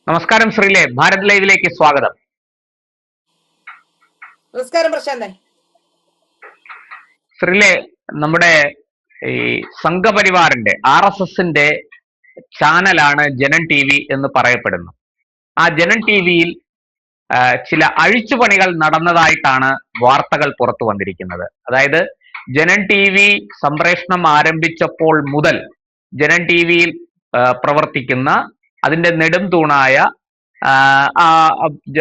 നമസ്കാരം ശ്രീലെ, ഭാരത് ലൈവിലേക്ക് സ്വാഗതം. നമസ്കാരം പ്രശാന്തൻ. ശ്രീലെ, നമ്മുടെ ഈ സംഘപരിവാറിന്റെ RSSന്റെ ചാനലാണ് ജനൻ TV എന്ന് പറയപ്പെടുന്നു. ആ ജനൻ TVയിൽ ചില അഴിച്ചുപണികൾ നടന്നതായിട്ടാണ് വാർത്തകൾ പുറത്തു വന്നിരിക്കുന്നത്. അതായത് ജനൻ TV സംപ്രേഷണം ആരംഭിച്ചപ്പോൾ മുതൽ ജനൻ TVയിൽ പ്രവർത്തിക്കുന്ന അതിന്റെ നെടും തൂണായ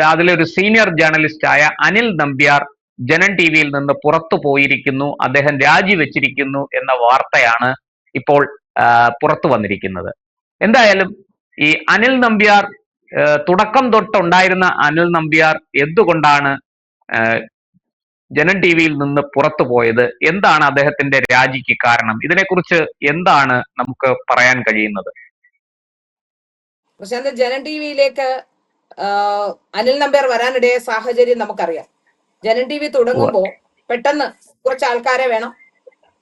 അതിലൊരു സീനിയർ ജേർണലിസ്റ്റ് ആയ അനിൽ നമ്പ്യാർ ജനൻ TVയിൽ നിന്ന് പുറത്തു പോയിരിക്കുന്നു, അദ്ദേഹം രാജിവെച്ചിരിക്കുന്നു എന്ന വാർത്തയാണ് ഇപ്പോൾ പുറത്തു വന്നിരിക്കുന്നത്. എന്തായാലും ഈ അനിൽ നമ്പ്യാർ, തുടക്കം തൊട്ടുണ്ടായിരുന്ന അനിൽ നമ്പ്യാർ എന്തുകൊണ്ടാണ് ജനൻ TVയിൽ നിന്ന് പുറത്തു പോയത്? എന്താണ് അദ്ദേഹത്തിന്റെ രാജിക്ക് കാരണം? ഇതിനെക്കുറിച്ച് എന്താണ് നമുക്ക് പറയാൻ കഴിയുന്നത്? പ്രശാന്ത്, ജനൻ TVയിലേക്ക് അനിൽ നമ്പ്യാർ വരാനിടയായ സാഹചര്യം നമുക്കറിയാം. ജനൻ TV തുടങ്ങുമ്പോ പെട്ടെന്ന് കുറച്ച് ആൾക്കാരെ വേണം.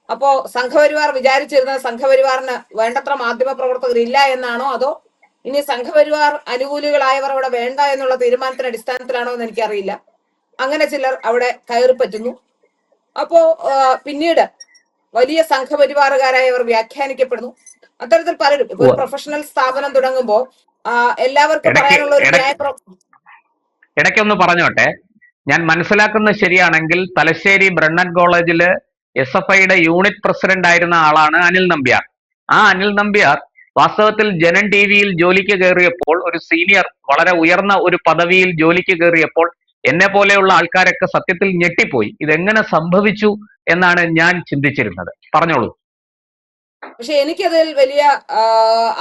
അപ്പോ സംഘപരിവാർ വിചാരിച്ചിരുന്നത് സംഘപരിവാറിന് വേണ്ടത്ര മാധ്യമ പ്രവർത്തകർ ഇല്ല എന്നാണോ, അതോ ഇനി സംഘപരിവാർ അനുകൂലികളായവർ അവിടെ വേണ്ട എന്നുള്ള തീരുമാനത്തിന്റെ അടിസ്ഥാനത്തിലാണോ എന്ന് എനിക്കറിയില്ല. അങ്ങനെ ചിലർ അവിടെ കയറി പറ്റുന്നു. അപ്പോ പിന്നീട് വലിയ സംഘപരിവാറുകാരായവർ വ്യാഖ്യാനിക്കപ്പെടുന്നു. അത്തരത്തിൽ പലരും ഇപ്പൊ ഒരു പ്രൊഫഷണൽ സ്ഥാപനം തുടങ്ങുമ്പോ എല്ലാവർക്കും പറയാനുള്ള ഒരു ഇടയ്ക്കൊന്ന് പറഞ്ഞോട്ടെ, ഞാൻ മനസ്സിലാക്കുന്നത് ശരിയാണെങ്കിൽ തലശ്ശേരി ബ്രണ്ണൻ കോളേജില് SFIയുടെ യൂണിറ്റ് പ്രസിഡന്റ് ആയിരുന്ന ആളാണ് അനിൽ നമ്പ്യാർ. ആ അനിൽ നമ്പ്യാർ വാസ്തവത്തിൽ ജനൻ TVയിൽ ജോലിക്ക് കയറിയപ്പോൾ, ഒരു സീനിയർ വളരെ ഉയർന്ന ഒരു പദവിയിൽ ജോലിക്ക് കയറിയപ്പോൾ എന്നെ പോലെയുള്ള ആൾക്കാരൊക്കെ സത്യത്തിൽ ഞെട്ടിപ്പോയി. ഇതെങ്ങനെ സംഭവിച്ചു എന്നാണ് ഞാൻ ചിന്തിച്ചിരുന്നത്. പറഞ്ഞോളൂ. പക്ഷെ എനിക്കതിൽ വലിയ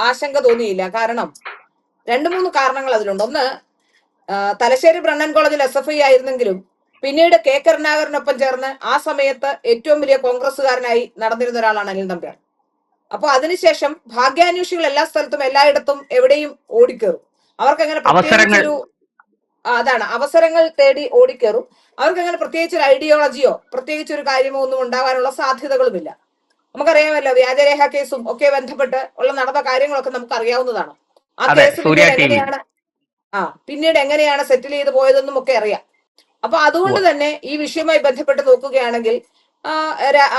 ആശങ്ക തോന്നിയില്ല. കാരണം 2-3 കാരണങ്ങൾ അതിലുണ്ട്. ഒന്ന്, തലശ്ശേരി ബ്രണ്ണൻ കോളേജിൽ SFI ആയിരുന്നെങ്കിലും പിന്നീട് K കരുണാകരനൊപ്പം ചേർന്ന് ആ സമയത്ത് ഏറ്റവും വലിയ കോൺഗ്രസ്സുകാരനായി നടന്നിരുന്ന ഒരാളാണ് അനിൽ നമ്പ്യാർ. അപ്പൊ അതിനുശേഷം ഭാഗ്യാന്വേഷികൾ എല്ലാ സ്ഥലത്തും എല്ലായിടത്തും എവിടെയും ഓടിക്കേറും. അവർക്കങ്ങനെ പ്രത്യേകിച്ചൊരു അതാണ്, അവസരങ്ങൾ തേടി ഓടിക്കേറും. അവർക്കങ്ങനെ പ്രത്യേകിച്ച് ഒരു ഐഡിയോളജിയോ പ്രത്യേകിച്ച് ഒരു കാര്യമോ ഒന്നും ഉണ്ടാകാനുള്ള സാധ്യതകളുമില്ല. നമുക്കറിയാമല്ലോ, വ്യാജരേഖ കേസും ഒക്കെ ബന്ധപ്പെട്ട് ഉള്ള നടന്ന കാര്യങ്ങളൊക്കെ നമുക്ക് അറിയാവുന്നതാണ്. ആ കേസ് പിന്നീട് എങ്ങനെയാണ് സെറ്റിൽ ചെയ്ത് പോയതെന്നും ഒക്കെ അറിയാം. അപ്പൊ അതുകൊണ്ട് തന്നെ ഈ വിഷയവുമായി ബന്ധപ്പെട്ട് നോക്കുകയാണെങ്കിൽ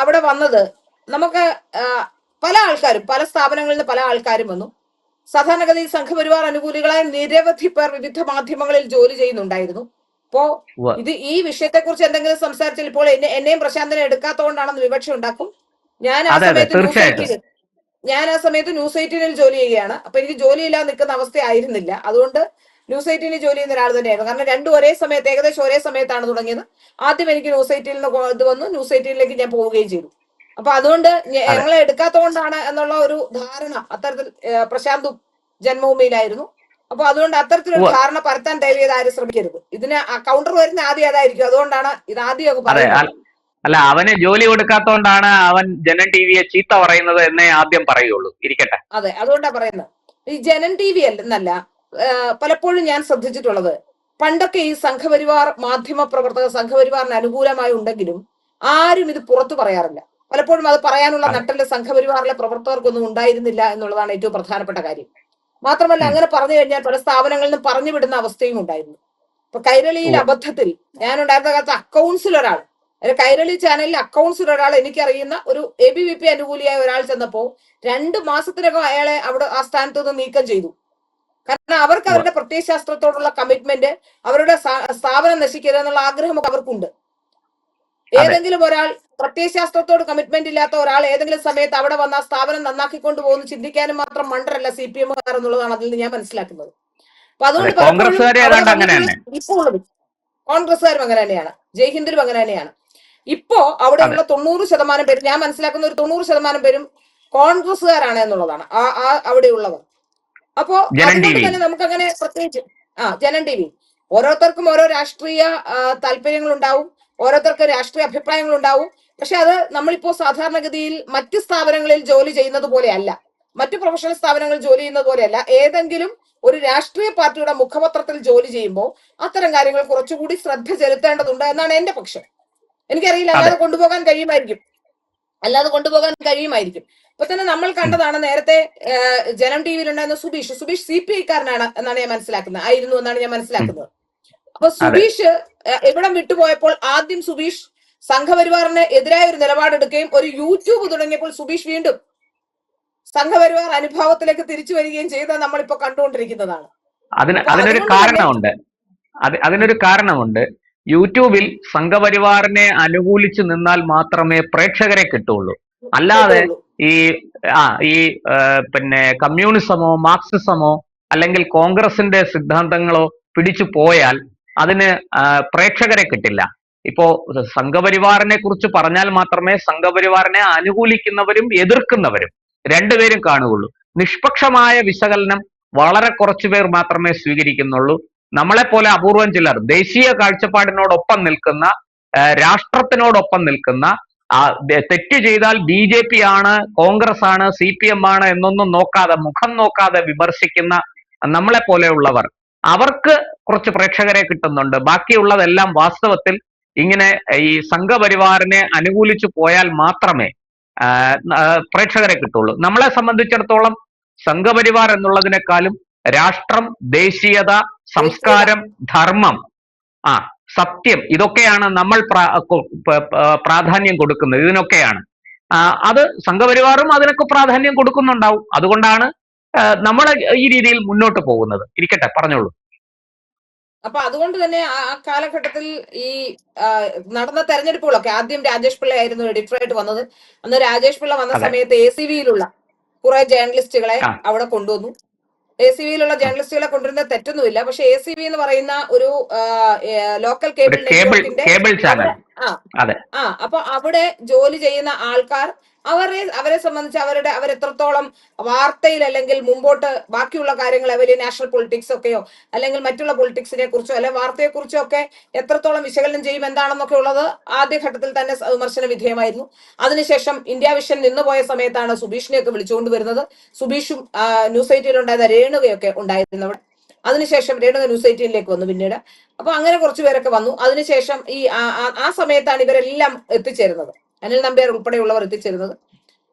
അവിടെ വന്നത് നമുക്ക് പല ആൾക്കാരും, പല സ്ഥാപനങ്ങളിൽ നിന്ന് പല ആൾക്കാരും വന്നു. സാധാരണഗതിയിൽ സംഘപരിവാർ അനുകൂലികളായ നിരവധി പേർ വിവിധ മാധ്യമങ്ങളിൽ ജോലി ചെയ്യുന്നുണ്ടായിരുന്നു. അപ്പോ ഈ വിഷയത്തെക്കുറിച്ച് എന്തെങ്കിലും സംസാരിച്ചാൽ ഇപ്പോൾ എന്നെയും പ്രശാന്തനെ എടുക്കാത്തതുകൊണ്ടാണെന്ന് വിവക്ഷ ഉണ്ടാക്കും. ഞാൻ ആ സമയത്ത് ന്യൂസ് 18 ജോലി ചെയ്യുകയാണ്. അപ്പൊ എനിക്ക് ജോലിയില്ലാതെ നിൽക്കുന്ന അവസ്ഥയായിരുന്നില്ല. അതുകൊണ്ട് ന്യൂസ് 18 ജോലി ചെയ്യുന്ന ഒരാൾ തന്നെയായിരുന്നു. കാരണം രണ്ടും ഒരേ സമയത്ത്, ഏകദേശം ഒരേ സമയത്താണ് തുടങ്ങിയത്. ആദ്യം എനിക്ക് ന്യൂസ് 18 ഇത് വന്നു, ന്യൂസ് 18 ഞാൻ പോവുകയും ചെയ്തു. അപ്പൊ അതുകൊണ്ട് ഞങ്ങളെ എടുക്കാത്തതുകൊണ്ടാണ് എന്നുള്ള ഒരു ധാരണ അത്തരത്തിൽ പ്രശാന്തും ജന്മഭൂമിയിലായിരുന്നു. അപ്പൊ അതുകൊണ്ട് അത്തരത്തിലൊരു ധാരണ പരത്താൻ ദയവ് ചെയ്ത് ആരും ശ്രമിക്കരുത്. ഇതിന് കൗണ്ടർ വരുന്ന ആദ്യം അതായിരിക്കും. അതുകൊണ്ടാണ് ഇത് ആദ്യം പറയുന്നത്. അല്ല, അവന് ജോലി കൊടുക്കാത്തതുകൊണ്ടാണ് അവൻ ജനൻ TVയെ ചീത്ത പറയുന്നത് എന്നേ ആദ്യം പറയുള്ളൂ. ഇരിക്കട്ടെ. അതെ, അതുകൊണ്ടാണ് പറയുന്നത്. ഈ ജനൻ TV എന്നല്ല, പലപ്പോഴും ഞാൻ ശ്രദ്ധിച്ചിട്ടുള്ളത്, പണ്ടൊക്കെ ഈ സംഘപരിവാർ മാധ്യമ പ്രവർത്തകർ സംഘപരിവാറിന് അനുകൂലമായി ഉണ്ടെങ്കിലും ആരും ഇത് പുറത്തു പറയാറില്ല. പലപ്പോഴും അത് പറയാനുള്ള നട്ടല് സംഘപരിവാറിലെ പ്രവർത്തകർക്കൊന്നും ഉണ്ടായിരുന്നില്ല എന്നുള്ളതാണ് ഏറ്റവും പ്രധാനപ്പെട്ട കാര്യം. മാത്രമല്ല, അങ്ങനെ പറഞ്ഞു കഴിഞ്ഞാൽ പല സ്ഥാപനങ്ങളിൽ നിന്നും പറഞ്ഞു വിടുന്ന അവസ്ഥയും ഉണ്ടായിരുന്നു. ഇപ്പൊ കൈരളിയിൽ അബദ്ധത്തിൽ ഞാനുണ്ടായിരുന്ന കാലത്ത് അക്കൗണ്ട്സിൽ ഒരാൾ, കൈരളി ചാനലിൽ അക്കൗണ്ട്സിൽ ഒരാൾ, എനിക്കറിയുന്ന ഒരു ABVP അനുകൂലിയായ ഒരാൾ ചെന്നപ്പോ 2 മാസത്തിനകം അയാളെ അവിടെ ആ സ്ഥാനത്ത് നിന്ന് നീക്കം ചെയ്തു. കാരണം അവർക്ക് അവരുടെ പ്രത്യയശാസ്ത്രത്തോടുള്ള കമ്മിറ്റ്മെന്റ്, അവരുടെ സ്ഥാപനം നശിക്കരുത് എന്നുള്ള ആഗ്രഹമൊക്കെ അവർക്കുണ്ട്. ഏതെങ്കിലും ഒരാൾ പ്രത്യയശാസ്ത്രത്തോട് കമ്മിറ്റ്മെന്റ് ഇല്ലാത്ത ഒരാൾ ഏതെങ്കിലും സമയത്ത് അവിടെ വന്ന സ്ഥാപനം നന്നാക്കിക്കൊണ്ട് പോകുന്നു ചിന്തിക്കാനും മാത്രം മണ്ടരല്ല CPM-കാർ എന്നുള്ളതാണ് അതിൽ നിന്ന് ഞാൻ മനസ്സിലാക്കുന്നത്. അപ്പൊ അതുകൊണ്ട് കോൺഗ്രസ്സുകാരും അങ്ങനെ തന്നെയാണ്, ജയ്ഹിന്ദിലും അങ്ങനെ തന്നെയാണ്. ഇപ്പോ അവിടെയുള്ള 90% പേരും, ഞാൻ മനസ്സിലാക്കുന്ന ഒരു 90% പേരും കോൺഗ്രസ്സുകാരാണ് എന്നുള്ളതാണ് അവിടെയുള്ളവർ. അപ്പോ അതുകൊണ്ട് തന്നെ നമുക്കങ്ങനെ പ്രത്യേകിച്ച് ജനൻ TV ഓരോരുത്തർക്കും ഓരോ രാഷ്ട്രീയ താല്പര്യങ്ങൾ ഉണ്ടാവും, ഓരോരുത്തർക്ക് രാഷ്ട്രീയ അഭിപ്രായങ്ങൾ ഉണ്ടാവും. പക്ഷെ അത് നമ്മളിപ്പോ സാധാരണഗതിയിൽ മറ്റ് സ്ഥാപനങ്ങളിൽ ജോലി ചെയ്യുന്നത് പോലെയല്ല, മറ്റു പ്രൊഫഷണൽ സ്ഥാപനങ്ങളിൽ ജോലി ചെയ്യുന്നത് പോലെയല്ല. ഏതെങ്കിലും ഒരു രാഷ്ട്രീയ പാർട്ടിയുടെ മുഖപത്രത്തിൽ ജോലി ചെയ്യുമ്പോൾ അത്തരം കാര്യങ്ങൾ കുറച്ചുകൂടി ശ്രദ്ധ ചെലുത്തേണ്ടതുണ്ട് എന്നാണ് എന്റെ പക്ഷം. എനിക്കറിയില്ല, അല്ലാതെ കൊണ്ടുപോകാൻ കഴിയുമായിരിക്കും. ഇപ്പൊ തന്നെ നമ്മൾ കണ്ടതാണ് നേരത്തെ ജനം ടി വിയിലുണ്ടായിരുന്ന സുബീഷ് CPI കാരനാണ് എന്നാണ് ഞാൻ മനസ്സിലാക്കുന്നത്, ആയിരുന്നു എന്നാണ് ഞാൻ മനസ്സിലാക്കുന്നത്. അപ്പൊ സുബീഷ് എവിടം വിട്ടുപോയപ്പോൾ ആദ്യം സുബീഷ് സംഘപരിവാറിന് എതിരായ ഒരു നിലപാടെടുക്കുകയും ഒരു യൂട്യൂബ് തുടങ്ങിയപ്പോൾ സുബീഷ് വീണ്ടും സംഘപരിവാർ അനുഭാവത്തിലേക്ക് തിരിച്ചു വരികയും ചെയ്ത് നമ്മളിപ്പോ കണ്ടുകൊണ്ടിരിക്കുന്നതാണ്. അതിനൊരു കാരണമുണ്ട്. യൂട്യൂബിൽ സംഘപരിവാറിനെ അനുകൂലിച്ച് നിന്നാൽ മാത്രമേ പ്രേക്ഷകരെ കിട്ടുള്ളൂ. അല്ലാതെ ഈ പിന്നെ കമ്മ്യൂണിസമോ മാർക്സിസമോ അല്ലെങ്കിൽ കോൺഗ്രസിന്റെ സിദ്ധാന്തങ്ങളോ പിടിച്ചു പോയാൽ അതിന് പ്രേക്ഷകരെ കിട്ടില്ല. ഇപ്പോ സംഘപരിവാറിനെ കുറിച്ച് പറഞ്ഞാൽ മാത്രമേ സംഘപരിവാറിനെ അനുകൂലിക്കുന്നവരും എതിർക്കുന്നവരും രണ്ടുപേരും കാണുകയുള്ളൂ. നിഷ്പക്ഷമായ വിശകലനം വളരെ കുറച്ചുപേർ മാത്രമേ സ്വീകരിക്കുന്നുള്ളൂ. നമ്മളെപ്പോലെ അപൂർവം ചിലർ ദേശീയ കാഴ്ചപ്പാടിനോടൊപ്പം നിൽക്കുന്ന, രാഷ്ട്രത്തിനോടൊപ്പം നിൽക്കുന്ന, തെറ്റ് ചെയ്താൽ BJP ആണ്, കോൺഗ്രസ് ആണ്, CPM ആണ് എന്നൊന്നും നോക്കാതെ, മുഖം നോക്കാതെ വിമർശിക്കുന്ന നമ്മളെ പോലെയുള്ളവർ, അവർക്ക് കുറച്ച് പ്രേക്ഷകരെ കിട്ടുന്നുണ്ട്. ബാക്കിയുള്ളതെല്ലാം വാസ്തവത്തിൽ ഇങ്ങനെ ഈ സംഘപരിവാറിനെ അനുകൂലിച്ചു പോയാൽ മാത്രമേ പ്രേക്ഷകരെ കിട്ടുള്ളൂ. നമ്മളെ സംബന്ധിച്ചിടത്തോളം സംഘപരിവാർ എന്നുള്ളതിനേക്കാളും രാഷ്ട്രം, ദേശീയത, സംസ്കാരം, ധർമ്മം, സത്യം, ഇതൊക്കെയാണ് നമ്മൾ പ്രാധാന്യം കൊടുക്കുന്നത്. ഇതിനൊക്കെയാണ് അത് സംഘപരിവാറും അതിനൊക്കെ പ്രാധാന്യം കൊടുക്കുന്നുണ്ടാവും. അതുകൊണ്ടാണ് നമ്മൾ ഈ രീതിയിൽ മുന്നോട്ട് പോകുന്നത്. ഇരിക്കട്ടെ, പറഞ്ഞോളൂ. അപ്പൊ അതുകൊണ്ട് തന്നെ ആ കാലഘട്ടത്തിൽ ഈ നടന്ന തെരഞ്ഞെടുപ്പുകളൊക്കെ ആദ്യം രാജേഷ് പിള്ള ആയിരുന്നു എഡിറ്ററായിട്ട് വന്നത്. അന്ന് രാജേഷ് പിള്ള വന്ന സമയത്ത് ACV-യിലുള്ള കുറെ ജേർണലിസ്റ്റുകളെ അവിടെ കൊണ്ടുവന്നു. ACV-യിലുള്ള ജേർണലിസ്റ്റുകളെ കൊണ്ടുവരുന്ന തെറ്റൊന്നുമില്ല. പക്ഷെ ACV എന്ന് പറയുന്ന ഒരു ലോക്കൽ കേബിൾ നെറ്റ്വർക്കിന്റെ അപ്പൊ അവിടെ ജോലി ചെയ്യുന്ന ആൾക്കാർ അവരെ സംബന്ധിച്ച് അവരെത്രത്തോളം വാർത്തയിൽ അല്ലെങ്കിൽ മുമ്പോട്ട് ബാക്കിയുള്ള കാര്യങ്ങൾ വലിയ നാഷണൽ പൊളിറ്റിക്സ് ഒക്കെയോ അല്ലെങ്കിൽ മറ്റുള്ള പൊളിറ്റിക്സിനെ കുറിച്ചോ അല്ലെങ്കിൽ വാർത്തയെ കുറിച്ചോ ഒക്കെ എത്രത്തോളം വിശകലനം ചെയ്യും എന്താണെന്നൊക്കെ ഉള്ളത് ആദ്യഘട്ടത്തിൽ തന്നെ വിമർശന വിധേയമായിരുന്നു. അതിനുശേഷം ഇന്ത്യ വിഷൻ നിന്നുപോയ സമയത്താണ് സുബീഷിനെയൊക്കെ വിളിച്ചുകൊണ്ട് വരുന്നത്. സുബീഷും ന്യൂസ് 18 ഉണ്ടായിരുന്ന രേണുകയൊക്കെ ഉണ്ടായിരുന്നു അവിടെ. അതിനുശേഷം രേണുക ന്യൂസ് 18-ലേക്ക് വന്നു പിന്നീട്. അപ്പൊ അങ്ങനെ കുറച്ചു പേരൊക്കെ വന്നു. അതിനുശേഷം ഈ ആ സമയത്താണ് ഇവരെല്ലാം എത്തിച്ചേരുന്നത്, അനിൽ നമ്പ്യാർ ഉൾപ്പെടെയുള്ളവർ എത്തിച്ചേരുന്നത്.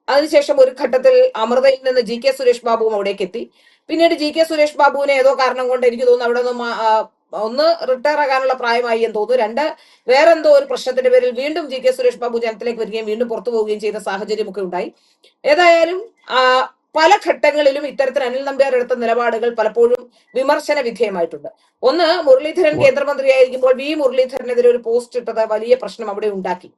അതിനുശേഷം ഒരു ഘട്ടത്തിൽ അമൃതയിൽ നിന്ന് GK സുരേഷ് ബാബുവും അവിടേക്ക് എത്തി. പിന്നീട് GK സുരേഷ് ബാബുവിനെ ഏതോ കാരണം കൊണ്ട് എനിക്ക് തോന്നുന്നു അവിടെ നിന്ന് ഒന്ന് റിട്ടയർ ആകാനുള്ള പ്രായമായി എന്ന് തോന്നുന്നു, രണ്ട് വേറെന്തോ ഒരു പ്രശ്നത്തിന്റെ പേരിൽ വീണ്ടും GK സുരേഷ് ബാബു ജനത്തിലേക്ക് വരികയും വീണ്ടും പുറത്തു പോവുകയും ചെയ്ത സാഹചര്യമൊക്കെ ഉണ്ടായി. ഏതായാലും പല ഘട്ടങ്ങളിലും ഇത്തരത്തിൽ അനിൽ നമ്പ്യാർ എടുത്ത നിലപാടുകൾ പലപ്പോഴും വിമർശന വിധേയമായിട്ടുണ്ട്. ഒന്ന്, മുരളീധരൻ കേന്ദ്രമന്ത്രിയായിരിക്കുമ്പോൾ V മുരളീധരനെതിരെ ഒരു പോസ്റ്റ് ഇട്ടത് വലിയ പ്രശ്നം അവിടെ ഉണ്ടാക്കി.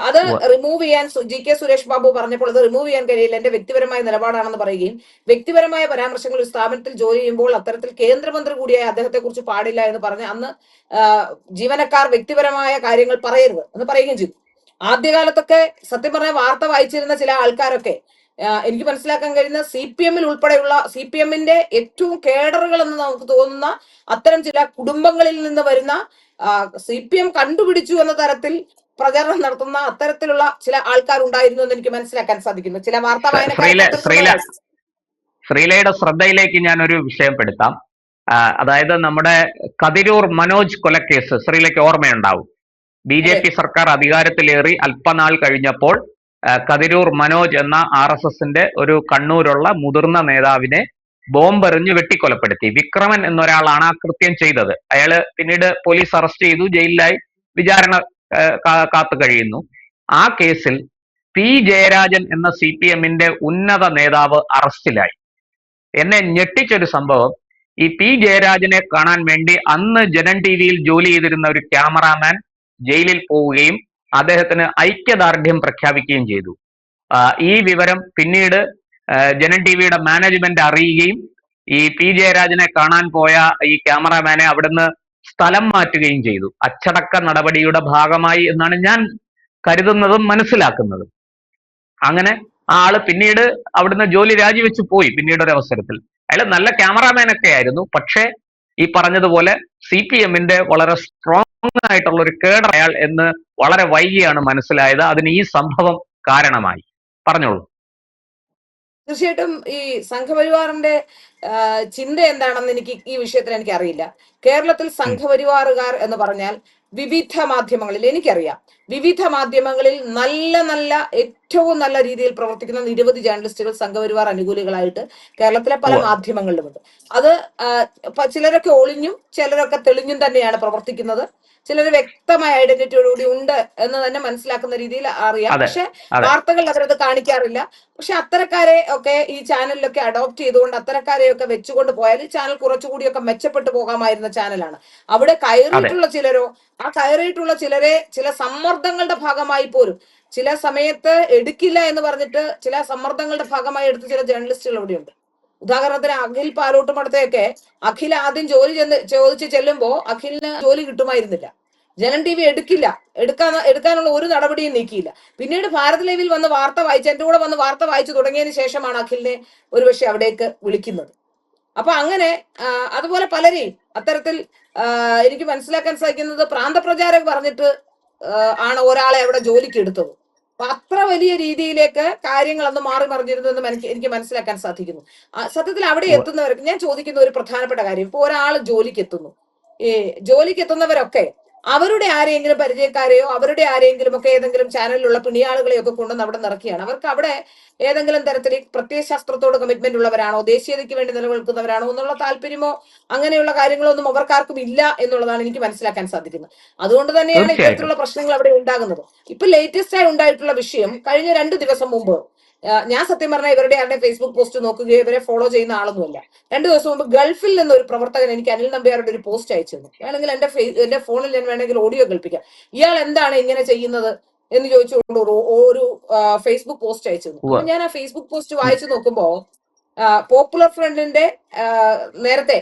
അത് റിമൂവ് ചെയ്യാൻ GK സുരേഷ് ബാബു പറഞ്ഞപ്പോൾ അത് റിമൂവ് ചെയ്യാൻ കഴിയില്ല, എന്റെ വ്യക്തിപരമായ നിലപാടാണെന്ന് പറയുകയും വ്യക്തിപരമായ പരാമർശങ്ങൾ ഒരു സ്ഥാപനത്തിൽ ജോലി ചെയ്യുമ്പോൾ അത്തരത്തിൽ കേന്ദ്രമന്ത്രി കൂടിയായ അദ്ദേഹത്തെ കുറിച്ച് പാടില്ല എന്ന് പറഞ്ഞ് അന്ന് ജീവനക്കാർ വ്യക്തിപരമായ കാര്യങ്ങൾ പറയരുത് എന്ന് പറയുകയും ചെയ്തു. ആദ്യകാലത്തൊക്കെ സത്യം പറഞ്ഞ വാർത്ത വായിച്ചിരുന്ന ചില ആൾക്കാരൊക്കെ എനിക്ക് മനസ്സിലാക്കാൻ കഴിയുന്ന CPM-ൽ ഉൾപ്പെടെയുള്ള CPM-ന്റെ ഏറ്റവും കേഡറുകൾ എന്ന് നമുക്ക് തോന്നുന്ന അത്തരം ചില കുടുംബങ്ങളിൽ നിന്ന് വരുന്ന CPM കണ്ടുപിടിച്ചു എന്ന തരത്തിൽ പ്രചരണം നടത്തുന്ന അത്തരത്തിലുള്ള ചില ആൾക്കാർ ഉണ്ടായിരുന്നു എന്ന് എനിക്ക് മനസ്സിലാക്കാൻ സാധിക്കുന്നു. ചില വാർത്താ വായനക്കാർ ശ്രീലയുടെ ശ്രദ്ധയിലേക്ക് ഞാൻ ഒരു വിഷയം പെടുത്താം. അതായത് നമ്മുടെ കതിരൂർ മനോജ് കൊലക്കേസ് ശ്രീലയ്ക്ക് ഓർമ്മയുണ്ടാവും. BJP സർക്കാർ അധികാരത്തിലേറി അല്പനാൾ കഴിഞ്ഞപ്പോൾ കതിരൂർ മനോജ് എന്ന RSSന്റെ ഒരു കണ്ണൂരുള്ള മുതിർന്ന നേതാവിനെ ബോംബെറിഞ്ഞ് വെട്ടിക്കൊലപ്പെടുത്തി. വിക്രമൻ എന്നൊരാളാണ് ആ കൃത്യം ചെയ്തത്. അയാള് പിന്നീട് പോലീസ് അറസ്റ്റ് ചെയ്തു, ജയിലിലായി വിചാരണ കാത്തു കഴിയുന്നു. ആ കേസിൽ P ജയരാജൻ എന്ന CPM-ന്റെ ഉന്നത നേതാവ് അറസ്റ്റിലായി. എന്നെ ഞെട്ടിച്ചൊരു സംഭവം, ഈ P ജയരാജനെ കാണാൻ വേണ്ടി അന്ന് ജനം TV-യിൽ ജോലി ചെയ്തിരുന്ന ഒരു ക്യാമറാമാൻ ജയിലിൽ പോവുകയും അദ്ദേഹത്തിന് ഐക്യദാർഢ്യം പ്രഖ്യാപിക്കുകയും ചെയ്തു. ഈ വിവരം പിന്നീട് ജനം TV-യുടെ മാനേജ്മെന്റ് അറിയുകയും ഈ P ജയരാജനെ കാണാൻ പോയ ഈ ക്യാമറാമാനെ അവിടുന്ന് സ്ഥലം മാറ്റുകയും ചെയ്തു. അച്ചടക്ക നടപടിയുടെ ഭാഗമായി എന്നാണ് ഞാൻ കരുതുന്നതും മനസ്സിലാക്കുന്നതും. അങ്ങനെ ആ ആള് പിന്നീട് അവിടുന്ന് ജോലി രാജിവെച്ച് പോയി. പിന്നീട് ഒരു അവസരത്തിൽ അയാൾ നല്ല ക്യാമറാമാനൊക്കെ ആയിരുന്നു. പക്ഷെ ഈ പറഞ്ഞതുപോലെ CPM-ന്റെ വളരെ സ്ട്രോങ് ആയിട്ടുള്ള ഒരു കേഡർ അയാൾ എന്ന് വളരെ വൈകിയാണ് മനസ്സിലായത്. അതിന് ഈ സംഭവം കാരണമായി. പറഞ്ഞോളൂ. തീർച്ചയായിട്ടും ഈ സംഘപരിവാറിന്റെ ചിന്ത എന്താണെന്ന് എനിക്ക് ഈ വിഷയത്തിൽ എനിക്ക് അറിയില്ല. കേരളത്തിൽ സംഘപരിവാറുകാർ എന്ന് പറഞ്ഞാൽ വിവിധ മാധ്യമങ്ങളിൽ എനിക്കറിയാം, വിവിധ മാധ്യമങ്ങളിൽ നല്ല നല്ല ഏറ്റവും നല്ല രീതിയിൽ പ്രവർത്തിക്കുന്ന നിരവധി ജേർണലിസ്റ്റുകൾ സംഘപരിവാർ അനുകൂലികളായിട്ട് കേരളത്തിലെ പല മാധ്യമങ്ങളിലുമുണ്ട്. അത് ചിലരൊക്കെ ഒളിഞ്ഞും ചിലരൊക്കെ തെളിഞ്ഞും തന്നെയാണ് പ്രവർത്തിക്കുന്നത്. ചിലർ വ്യക്തമായ ഐഡന്റിറ്റിയോടുകൂടി ഉണ്ട് എന്ന് തന്നെ മനസ്സിലാക്കുന്ന രീതിയിൽ അറിയാം. പക്ഷെ വാർത്തകൾ അവരത് കാണിക്കാറില്ല. പക്ഷെ അത്തരക്കാരെ ഒക്കെ ഈ ചാനലിലൊക്കെ അഡോപ്റ്റ് ചെയ്തുകൊണ്ട് അത്തരക്കാരെയൊക്കെ വെച്ചുകൊണ്ട് പോയാൽ ഈ ചാനൽ കുറച്ചുകൂടിയൊക്കെ മെച്ചപ്പെട്ടു പോകാമായിരുന്ന ചാനലാണ്. അവിടെ കയറിയിട്ടുള്ള ചിലരോ ആ കയറിയിട്ടുള്ള ചിലരെ ചില സമ്മർദ്ദങ്ങളുടെ ഭാഗമായി പോലും ചില സമയത്ത് എടുക്കില്ല എന്ന് പറഞ്ഞിട്ട് ചില സമ്മർദ്ദങ്ങളുടെ ഭാഗമായി എടുത്ത ചില ജേർണലിസ്റ്റുകൾ ഇവിടെയുണ്ട്. ഉദാഹരണത്തിന് അഖിൽ പാലോട്ടുമടത്തെയൊക്കെ അഖിൽ ആദ്യം ജോലി ചോദിച്ച് ചെല്ലുമ്പോ അഖിലിന് ജോലി കിട്ടുമായിരുന്നില്ല. ജനം ടി വി എടുക്കാനുള്ള ഒരു നടപടിയും നീക്കിയില്ല. പിന്നീട് ഭാരത് ലൈവിൽ വന്ന് വാർത്ത വായിച്ച് എന്റെ കൂടെ വന്ന് വാർത്ത വായിച്ചു തുടങ്ങിയതിന് ശേഷമാണ് അഖിലിനെ ഒരുപക്ഷെ അവിടേക്ക് വിളിക്കുന്നത്. അപ്പൊ അങ്ങനെ അതുപോലെ പലരെയും അത്തരത്തിൽ എനിക്ക് മനസ്സിലാക്കാൻ സാധിക്കുന്നത് പ്രാന്തപ്രചാരകർ പറഞ്ഞിട്ട് ആണ് ഒരാളെ അവിടെ ജോലിക്ക് എടുത്തത്. അപ്പൊ അത്ര വലിയ രീതിയിലേക്ക് കാര്യങ്ങളൊന്ന് മാറി മറിഞ്ഞിരുന്നു എന്ന് എനിക്ക് മനസ്സിലാക്കാൻ സാധിക്കുന്നു. സത്യത്തിൽ അവിടെ എത്തുന്നവർക്ക് ഞാൻ ചോദിക്കുന്ന ഒരു പ്രധാനപ്പെട്ട കാര്യം, ഇപ്പൊ ഒരാൾ ജോലിക്ക് എത്തുന്നു, ഈ ജോലിക്ക് എത്തുന്നവരൊക്കെ അവരുടെ ആരെങ്കിലും പരിചയക്കാരെയോ അവരുടെ ആരെങ്കിലും ഒക്കെ ഏതെങ്കിലും ചാനലിലുള്ള പിണിയാളുകളെയോ ഒക്കെ കൊണ്ടുവന്ന് അവിടെ നിറക്കുകയാണ്. അവർക്ക് അവിടെ ഏതെങ്കിലും തരത്തിൽ പ്രത്യയശാസ്ത്രത്തോട് കമ്മിറ്റ്മെന്റ് ഉള്ളവരാണോ, ദേശീയതയ്ക്ക് വേണ്ടി നിലനിൽക്കുന്നവരാണോ എന്നുള്ള താല്പര്യമോ അങ്ങനെയുള്ള കാര്യങ്ങളൊന്നും അവർക്കാർക്കും ഇല്ല എന്നുള്ളതാണ് എനിക്ക് മനസ്സിലാക്കാൻ സാധിക്കുന്നത്. അതുകൊണ്ട് തന്നെയാണ് ഇത്തരത്തിലുള്ള പ്രശ്നങ്ങൾ അവിടെ ഉണ്ടാകുന്നത്. ഇപ്പൊ ലേറ്റസ്റ്റ് ആയി ഉണ്ടായിട്ടുള്ള വിഷയം കഴിഞ്ഞ 2 ദിവസം മുമ്പ് ഞാൻ സത്യം പറഞ്ഞാൽ ഇവരുടെ ആരുടെ ഫേസ്ബുക്ക് പോസ്റ്റ് നോക്കുകയോ ഇവരെ ഫോളോ ചെയ്യുന്ന ആളൊന്നുമല്ല. 2 ദിവസം മുമ്പ് ഗൾഫിൽ നിന്ന് ഒരു പ്രവർത്തകൻ എനിക്ക് അനിൽ നമ്പ്യാരുടെ ഒരു പോസ്റ്റ് അയച്ചു തന്നു. വേണമെങ്കിൽ എന്റെ ഫോണിൽ ഞാൻ വേണമെങ്കിൽ ഓഡിയോ കേൾപ്പിക്കാം. ഇയാൾ എന്താണ് ഇങ്ങനെ ചെയ്യുന്നത് എന്ന് ചോദിച്ചുകൊണ്ട് ഒരു ഫേസ്ബുക്ക് പോസ്റ്റ് അയച്ചു തന്നു. ഞാൻ ആ ഫേസ്ബുക്ക് പോസ്റ്റ് വായിച്ചു നോക്കുമ്പോ പോപ്പുലർ ഫ്രണ്ടിന്റെ നേരത്തെ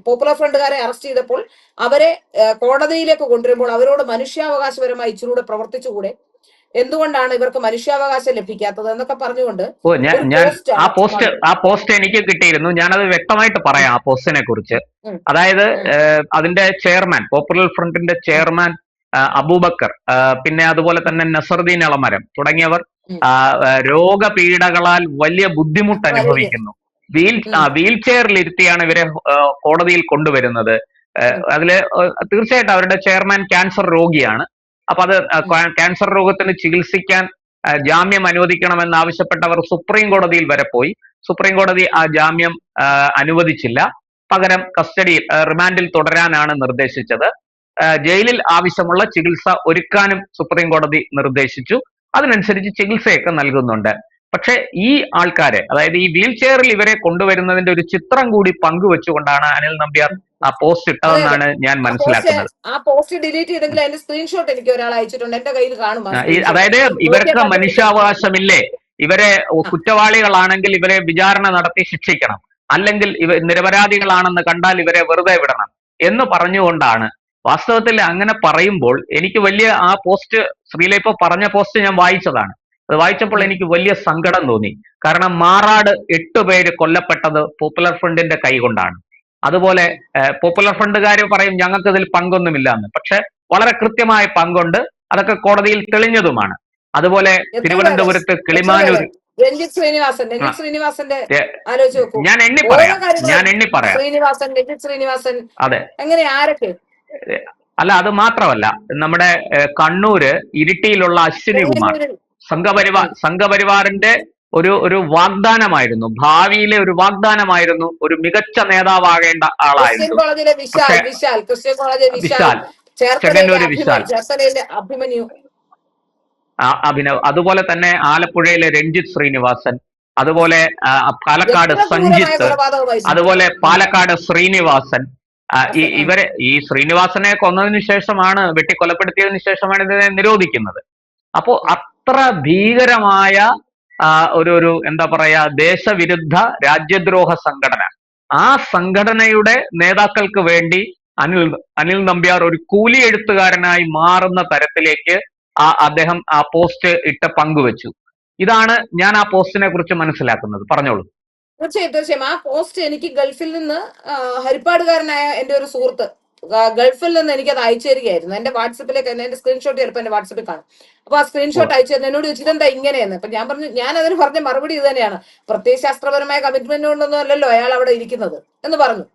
പോപ്പുലർ ഫ്രണ്ടുകാരെ അറസ്റ്റ് ചെയ്തപ്പോൾ അവരെ കോടതിയിലേക്ക് കൊണ്ടുവരുമ്പോൾ അവരോട് മനുഷ്യാവകാശപരമായി ഇച്ചിലൂടെ പ്രവർത്തിച്ചുകൂടെ, എന്തുകൊണ്ടാണ് ഇവർക്ക് മനുഷ്യാവകാശം ലഭിക്കാത്തത് എന്നൊക്കെ പറഞ്ഞുകൊണ്ട് ആ പോസ്റ്റ് എനിക്ക് കിട്ടിയിരുന്നു. ഞാനത് വ്യക്തമായിട്ട് പറയാം ആ പോസ്റ്റിനെ കുറിച്ച്. അതായത് അതിന്റെ ചെയർമാൻ, പോപ്പുലർ ഫ്രണ്ടിന്റെ ചെയർമാൻ അബൂബക്കർ, പിന്നെ അതുപോലെ തന്നെ നസറുദ്ദീൻ എളമരം തുടങ്ങിയവർ രോഗപീഠകളാൽ വലിയ ബുദ്ധിമുട്ട് അനുഭവിക്കുന്നു. വീൽ ചെയറിൽ ഇരുത്തിയാണ് ഇവരെ കോടതിയിൽ കൊണ്ടുവരുന്നത്. അതില് തീർച്ചയായിട്ടും അവരുടെ ചെയർമാൻ ക്യാൻസർ രോഗിയാണ്. അപ്പൊ അത് ക്യാൻസർ രോഗത്തിന് ചികിത്സിക്കാൻ ജാമ്യം അനുവദിക്കണമെന്ന് ആവശ്യപ്പെട്ടവർ സുപ്രീം കോടതിയിൽ വരെ പോയി. സുപ്രീം കോടതി ആ ജാമ്യം അനുവദിച്ചില്ല. പകരം കസ്റ്റഡിയിൽ റിമാൻഡിൽ തുടരാനാണ് നിർദ്ദേശിച്ചത്. ജയിലിൽ ആവശ്യമുള്ള ചികിത്സ ഒരുക്കാനും സുപ്രീം കോടതി നിർദ്ദേശിച്ചു. അതിനനുസരിച്ച് ചികിത്സയൊക്കെ നൽകുന്നുണ്ട്. പക്ഷെ ഈ ആൾക്കാരെ, അതായത് ഈ വീൽ ചെയറിൽ ഇവരെ കൊണ്ടുവരുന്നതിന്റെ ഒരു ചിത്രം കൂടി പങ്കുവെച്ചുകൊണ്ടാണ് അനിൽ നമ്പ്യാർ ആ പോസ്റ്റ് ഇട്ടതെന്നാണ് ഞാൻ മനസ്സിലാക്കുന്നത്. ആ പോസ്റ്റ് ഡിലീറ്റ് ചെയ്തെങ്കിൽ അതിന്റെ സ്ക്രീൻഷോട്ട് എനിക്ക് ഒരാൾ അയച്ചിട്ടുണ്ട്, എന്റെ കയ്യിൽ കാണും. അതായത് ഇവർക്ക് മനുഷ്യാവകാശമില്ലേ, ഇവരെ കുറ്റവാളികളാണെങ്കിൽ ഇവരെ വിചാരണ നടത്തി ശിക്ഷിക്കണം, അല്ലെങ്കിൽ നിരപരാധികളാണെന്ന് കണ്ടാൽ ഇവരെ വെറുതെ വിടണം എന്ന് പറഞ്ഞുകൊണ്ടാണ്. വാസ്തവത്തിൽ അങ്ങനെ പറയുമ്പോൾ എനിക്ക് വലിയ ആ പോസ്റ്റ്, ശ്രീലയിപ്പോ പറഞ്ഞ പോസ്റ്റ് ഞാൻ വായിച്ചതാണ്. അത് വായിച്ചപ്പോൾ എനിക്ക് വലിയ സങ്കടം തോന്നി. കാരണം മാറാട് 8 പേര് കൊല്ലപ്പെട്ടത് പോപ്പുലർ ഫ്രണ്ടിന്റെ കൈ കൊണ്ടാണ്. അതുപോലെ പോപ്പുലർ ഫ്രണ്ടുകാർ പറയും ഞങ്ങൾക്ക് ഇതിൽ പങ്കൊന്നുമില്ല എന്ന്. പക്ഷെ വളരെ കൃത്യമായ പങ്കുണ്ട്, അതൊക്കെ കോടതിയിൽ തെളിഞ്ഞതുമാണ്. അതുപോലെ തിരുവനന്തപുരത്ത് കിളിമാനൂർ രഞ്ജിത്ത് ശ്രീനിവാസന്റെ ഞാൻ എണ്ണി പറയാം ശ്രീനിവാസൻ അതെ എങ്ങനെ ആരൊക്കെ അല്ല, അത് മാത്രമല്ല, നമ്മുടെ കണ്ണൂര് ഇരിട്ടിയിലുള്ള അശ്വിനി കുമാർ സംഘപരിവാറിന്റെ ഒരു വാഗ്ദാനമായിരുന്നു, ഭാവിയിലെ ഒരു വാഗ്ദാനമായിരുന്നു, ഒരു മികച്ച നേതാവാകേണ്ട ആളായിരുന്നു വിശാൽ, ചെങ്ങന്നൂര് വിശാൽ, അഭിനവ്. അതുപോലെ തന്നെ ആലപ്പുഴയിലെ രഞ്ജിത്ത് ശ്രീനിവാസൻ, അതുപോലെ പാലക്കാട് സഞ്ജിത്ത്, അതുപോലെ പാലക്കാട് ശ്രീനിവാസൻ. ഈ ശ്രീനിവാസനെ കൊന്നതിന് ശേഷമാണ്, വെട്ടിക്കൊലപ്പെടുത്തിയതിനു ശേഷമാണ് ഇതിനെ നിരോധിക്കുന്നത്. അപ്പോ അത്ര ഭീകരമായ ഒരു എന്താ പറയാ ദേശവിരുദ്ധ രാജ്യദ്രോഹ സംഘടന, ആ സംഘടനയുടെ നേതാക്കൾക്ക് വേണ്ടി അനിൽ നമ്പ്യാർ ഒരു കൂലി എഴുത്തുകാരനായി മാറുന്ന തരത്തിലേക്ക് അദ്ദേഹം ആ പോസ്റ്റ് ഇട്ട് പങ്കുവച്ചു. ഇതാണ് ഞാൻ ആ പോസ്റ്റിനെ കുറിച്ച് മനസ്സിലാക്കുന്നത്. പറഞ്ഞോളൂ. തീർച്ചയായും ആ പോസ്റ്റ് എനിക്ക് ഗൾഫിൽ നിന്ന് ഹരിപ്പാടുകാരനായ എന്റെ ഒരു സുഹൃത്ത് ഗൾഫിൽ നിന്ന് എനിക്ക് അത് അയച്ചു തരികയായിരുന്നു. എന്റെ വാട്സപ്പിലേക്ക് എന്റെ സ്ക്രീൻഷോട്ട് ചിലപ്പോൾ എന്റെ വാട്സപ്പിൽ കാണും. അപ്പൊ ആ സ്ക്രീൻഷോട്ട് അയച്ചു തരുന്നു. എന്നോട് ചോദിച്ചു ഇതെന്താ ഇങ്ങനെയെന്ന്. അപ്പൊ ഞാൻ പറഞ്ഞു, ഞാൻ അതിന് പറഞ്ഞ മറുപടി ഇത് തന്നെയാണ്, പ്രത്യയശാസ്ത്രപരമായ കമ്മിറ്റ്മെന്റ് കൊണ്ടൊന്നും അല്ലല്ലോ അയാൾ അവിടെ ഇരിക്കുന്നത് എന്ന് പറഞ്ഞു.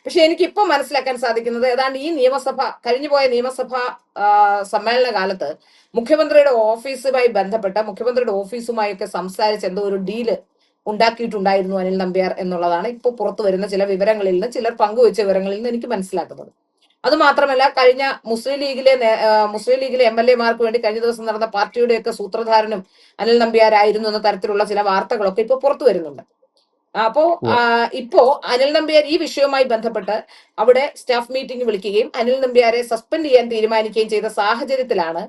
പക്ഷെ എനിക്കിപ്പോ മനസ്സിലാക്കാൻ സാധിക്കുന്നത് ഏതാണ്ട് ഈ നിയമസഭ കഴിഞ്ഞുപോയ നിയമസഭാ സമ്മേളന കാലത്ത് മുഖ്യമന്ത്രിയുടെ ഓഫീസുമായി ബന്ധപ്പെട്ട മുഖ്യമന്ത്രിയുടെ ഓഫീസുമായൊക്കെ സംസാരിച്ച് എന്തോ ഒരു ഡീല് ഉണ്ടാക്കിയിട്ടുണ്ടായിരുന്നു അനിൽ നമ്പ്യാർ എന്നുള്ളതാണ് ഇപ്പോൾ പുറത്തു വരുന്ന ചില വിവരങ്ങളിൽ നിന്ന് ചിലർ പങ്കുവെച്ച വിവരങ്ങളിൽ നിന്ന് എനിക്ക് മനസ്സിലാക്കുന്നത്. അത് മാത്രമല്ല കഴിഞ്ഞ മുസ്ലിം ലീഗിലെ MLA-മാർക്ക് വേണ്ടി കഴിഞ്ഞ ദിവസം നടന്ന പാർട്ടിയുടെയൊക്കെ സൂത്രധാരനും അനിൽ നമ്പ്യാരായിരുന്നു എന്ന തരത്തിലുള്ള ചില വാർത്തകളൊക്കെ ഇപ്പൊ പുറത്തു വരുന്നുണ്ട്. അപ്പോ ഇപ്പോ അനിൽ നമ്പ്യാർ ഈ വിഷയവുമായി ബന്ധപ്പെട്ട് അവിടെ സ്റ്റാഫ് മീറ്റിംഗ് വിളിക്കുകയും അനിൽ നമ്പ്യാരെ സസ്പെൻഡ് ചെയ്യാൻ തീരുമാനിക്കുകയും ചെയ്ത സാഹചര്യത്തിലാണ്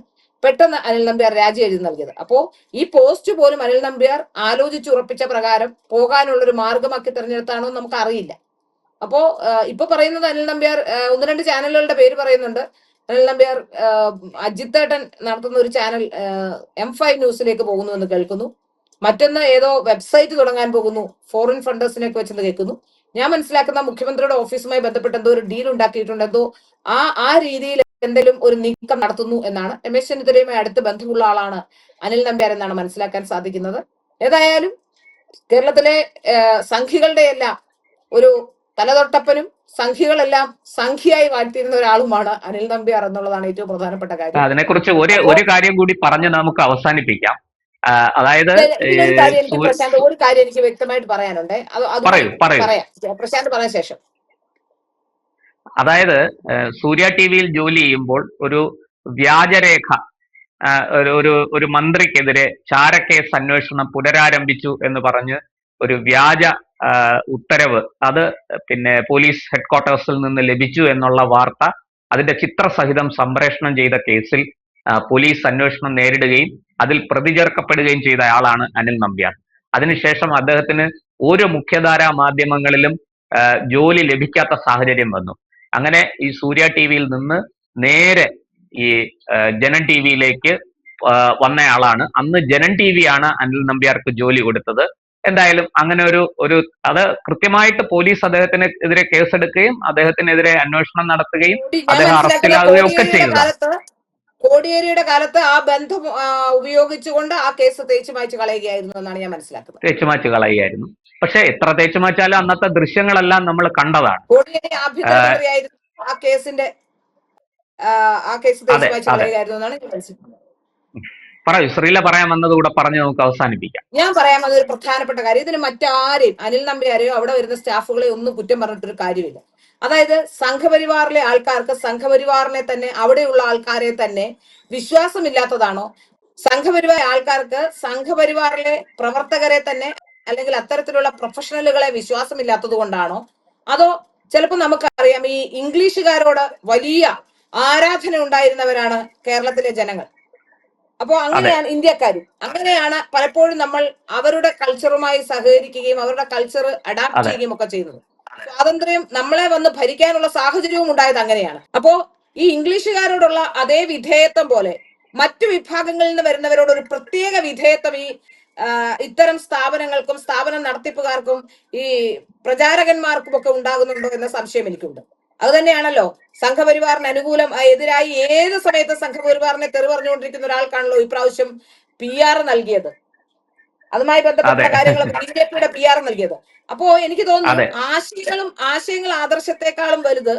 പെട്ടെന്ന് അനിൽ നമ്പ്യാർ രാജി എഴുതി നൽകിയത്. അപ്പോ ഈ പോസ്റ്റ് പോലും അനിൽ നമ്പ്യാർ ആലോചിച്ചുറപ്പിച്ച പ്രകാരം പോകാനുള്ള ഒരു മാർഗമാക്കി തെരഞ്ഞെടുത്താണോ എന്ന് നമുക്ക് അറിയില്ല. അപ്പോ ഇപ്പൊ പറയുന്നത് അനിൽ നമ്പ്യാർ 1-2 ചാനലുകളുടെ പേര് പറയുന്നുണ്ട്. അനിൽ നമ്പ്യാർ അജിത്തേട്ടൻ നടത്തുന്ന ഒരു ചാനൽ M5 ന്യൂസിലേക്ക് പോകുന്നു എന്ന് കേൾക്കുന്നു. മറ്റൊന്ന് ഏതോ വെബ്സൈറ്റ് തുടങ്ങാൻ പോകുന്നു, ഫോറിൻ ഫണ്ടേഴ്സിനൊക്കെ വെച്ചെന്ന് കേൾക്കുന്നു. ഞാൻ മനസ്സിലാക്കുന്ന മുഖ്യമന്ത്രിയുടെ ഓഫീസുമായി ബന്ധപ്പെട്ട് എന്തോ ഒരു ഡീൽ ഉണ്ടാക്കിയിട്ടുണ്ട്, എന്തോ ആ രീതിയിൽ എന്തെങ്കിലും ഒരു നീക്കം നടത്തുന്നു എന്നാണ്. രമേശ് ചെന്നിത്തലയുമായി അടുത്ത് ബന്ധമുള്ള ആളാണ് അനിൽ നമ്പ്യാർ എന്നാണ് മനസ്സിലാക്കാൻ സാധിക്കുന്നത്. ഏതായാലും കേരളത്തിലെ സംഘികളുടെ എല്ലാം ഒരു തലതൊട്ടപ്പനും സംഘികളെല്ലാം സംഖ്യയായി വാഴ്ത്തിയിരുന്ന ഒരാളുമാണ് അനിൽ നമ്പ്യാർ എന്നുള്ളതാണ് ഏറ്റവും പ്രധാനപ്പെട്ട കാര്യം. അതിനെക്കുറിച്ച് ഒരു കാര്യം കൂടി പറഞ്ഞ് നമുക്ക് അവസാനിപ്പിക്കാം. അതായത് ഒരു കാര്യം എനിക്ക് പ്രശാന്ത് ഒരു കാര്യം എനിക്ക് വ്യക്തമായിട്ട് പറയാനുണ്ട്. അത് പറയാം, പ്രശാന്ത് പറഞ്ഞ ശേഷം. അതായത് സൂര്യ ടിവിയിൽ ജോലി ചെയ്യുമ്പോൾ ഒരു വ്യാജരേഖ ഒരു മന്ത്രിക്കെതിരെ ചാരക്കേസ് അന്വേഷണം പുനരാരംഭിച്ചു എന്ന് പറഞ്ഞ് ഒരു വ്യാജ ഉത്തരവ് അത് പിന്നെ പോലീസ് ഹെഡ്ക്വാർട്ടേഴ്സിൽ നിന്ന് ലഭിച്ചു എന്നുള്ള വാർത്ത അതിന്റെ ചിത്രസഹിതം സംപ്രേഷണം ചെയ്ത കേസിൽ പോലീസ് അന്വേഷണം നേരിടുകയും അതിൽ പ്രതി ചേർക്കപ്പെടുകയും ചെയ്ത ആളാണ് അനിൽ നമ്പ്യാർ. അതിനുശേഷം അദ്ദേഹത്തിന് ഒരു മുഖ്യധാരാ മാധ്യമങ്ങളിലും ജോലി ലഭിക്കാത്ത സാഹചര്യം വന്നു. അങ്ങനെ ഈ സൂര്യ ടിവിയിൽ നിന്ന് നേരെ ഈ ജനം ടിവിയിലേക്ക് വന്നയാളാണ്. അന്ന് ജനം ടിവിയാണ് അനിൽ നമ്പ്യാർക്ക് ജോലി കൊടുത്തത്. എന്തായാലും അങ്ങനെ ഒരു അത് കൃത്യമായിട്ട് പോലീസ് അദ്ദേഹത്തിനെതിരെ കേസെടുക്കുകയും അദ്ദേഹത്തിനെതിരെ അന്വേഷണം നടത്തുകയും അദ്ദേഹം അറസ്റ്റിലാകുകയും ഒക്കെ ചെയ്തത്. കോടിയേരിയുടെ കാലത്ത് ആ ബന്ധം ഉപയോഗിച്ചുകൊണ്ട് ആ കേസ് തേച്ചു മായ്ച്ചു കളയുകയായിരുന്നു എന്നാണ് ഞാൻ മനസ്സിലാക്കുന്നത്. തേച്ചു മായ്ച്ചു കളയുകയായിരുന്നു. പക്ഷെ എത്ര തേച്ചു മായ്ച്ചാലും അന്നത്തെ ദൃശ്യങ്ങളെല്ലാം നമ്മൾ കണ്ടതാണ്. കോടിയേരി ആഭ്യന്തരമന്ത്രിയായിരുന്നു ആ കേസ് തേച്ചു മായ്ച്ചു കളയുകയായിരുന്നു എന്നാണ് ഞാൻ മനസ്സിലാക്കുന്നത്. പറയൂ, ശ്രീല പറയാൻ വന്നത് കൂടെ പറഞ്ഞ് നമുക്ക് അവസാനിപ്പിക്കാം. ഞാൻ പറയാൻ വന്ന ഒരു പ്രധാനപ്പെട്ട കാര്യം, ഇതിന് മറ്റാരെയും അനിൽ നമ്പ്യാരെയോ അവിടെ വരുന്ന സ്റ്റാഫുകളെ ഒന്നും കുറ്റം പറഞ്ഞിട്ടൊരു കാര്യമില്ല. അതായത് സംഘപരിവാറിലെ ആൾക്കാർക്ക് സംഘപരിവാറിനെ തന്നെ അവിടെയുള്ള ആൾക്കാരെ തന്നെ വിശ്വാസമില്ലാത്തതാണോ, സംഘപരിവാർ ആൾക്കാർക്ക് സംഘപരിവാറിലെ പ്രവർത്തകരെ തന്നെ അല്ലെങ്കിൽ അത്തരത്തിലുള്ള പ്രൊഫഷണലുകളെ വിശ്വാസമില്ലാത്തത് കൊണ്ടാണോ, അതോ ചിലപ്പോൾ നമുക്കറിയാം ഈ ഇംഗ്ലീഷുകാരോട് വലിയ ആരാധന ഉണ്ടായിരുന്നവരാണ് കേരളത്തിലെ ജനങ്ങൾ. അപ്പോ അങ്ങനെയാണ് ഇന്ത്യക്കാരും, അങ്ങനെയാണ് പലപ്പോഴും നമ്മൾ അവരുടെ കൾച്ചറുമായി സഹകരിക്കുകയും അവരുടെ കൾച്ചർ അഡാപ്റ്റ് ചെയ്യുകയും ഒക്കെ ചെയ്യുന്നത്. സ്വാതന്ത്ര്യം നമ്മളെ വന്ന് ഭരിക്കാനുള്ള സാഹചര്യവും ഉണ്ടായത് അങ്ങനെയാണ്. അപ്പോ ഈ ഇംഗ്ലീഷുകാരോടുള്ള അതേ വിധേയത്വം പോലെ മറ്റു വിഭാഗങ്ങളിൽ നിന്ന് വരുന്നവരോട് ഒരു പ്രത്യേക വിധേയത്വം ഈ ഇത്തരം സ്ഥാപനങ്ങൾക്കും സ്ഥാപന നടത്തിപ്പുകാർക്കും ഈ പ്രചാരകന്മാർക്കും ഒക്കെ ഉണ്ടാകുന്നുണ്ടോ എന്ന സംശയം എനിക്കുണ്ട്. അത് തന്നെയാണല്ലോ സംഘപരിവാറിന് എതിരായി ഏത് സമയത്ത് സംഘപരിവാറിനെ തെറി പറഞ്ഞുകൊണ്ടിരിക്കുന്ന ഒരാൾക്കാണല്ലോ ഇപ്രാവശ്യം PR നൽകിയത്. അതുമായി ബന്ധപ്പെട്ട കാര്യങ്ങൾ BJPയുടെ PR നൽകിയത്. അപ്പോ എനിക്ക് തോന്നുന്നു ആശയങ്ങൾ ആദർശത്തെക്കാളും വലുത്